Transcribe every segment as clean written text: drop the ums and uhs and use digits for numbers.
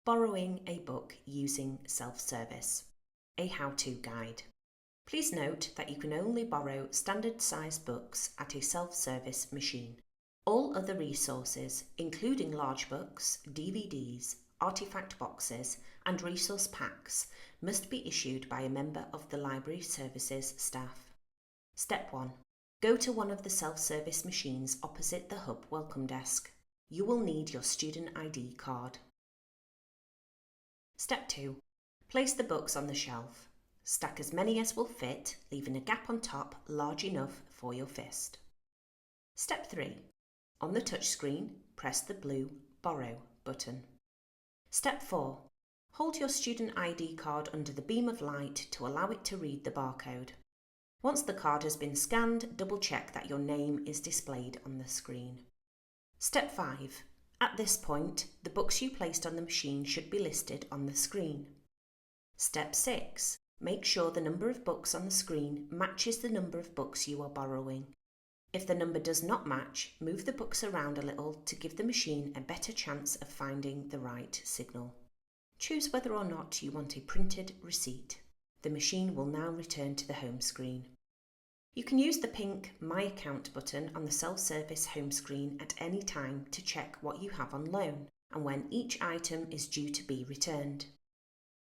Borrowing a book using self-service. A how-to guide. Please note that you can only borrow standard-sized books at a self-service machine. All other resources, including large books, DVDs, artifact boxes, and resource packs, must be issued by a member of the Library Services staff. Step 1. Go to one of the self-service machines opposite the Hub welcome desk. You will need your student ID card. Step 2. Place the books on the shelf. Stack as many as will fit, leaving a gap on top large enough for your fist. Step 3. On the touchscreen, press the blue Borrow button. Step 4. Hold your student ID card under the beam of light to allow it to read the barcode. Once the card has been scanned, double-check that your name is displayed on the screen. Step 5. At this point, the books you placed on the machine should be listed on the screen. Step 6. Make sure the number of books on the screen matches the number of books you are borrowing. If the number does not match, move the books around a little to give the machine a better chance of finding the right signal. Choose whether or not you want a printed receipt. The machine will now return to the home screen. You can use the pink My Account button on the self-service home screen at any time to check what you have on loan and when each item is due to be returned.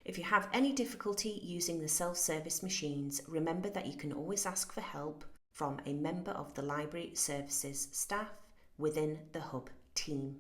If you have any difficulty using the self-service machines, remember that you can always ask for help from a member of the Library Services staff within the Hub team.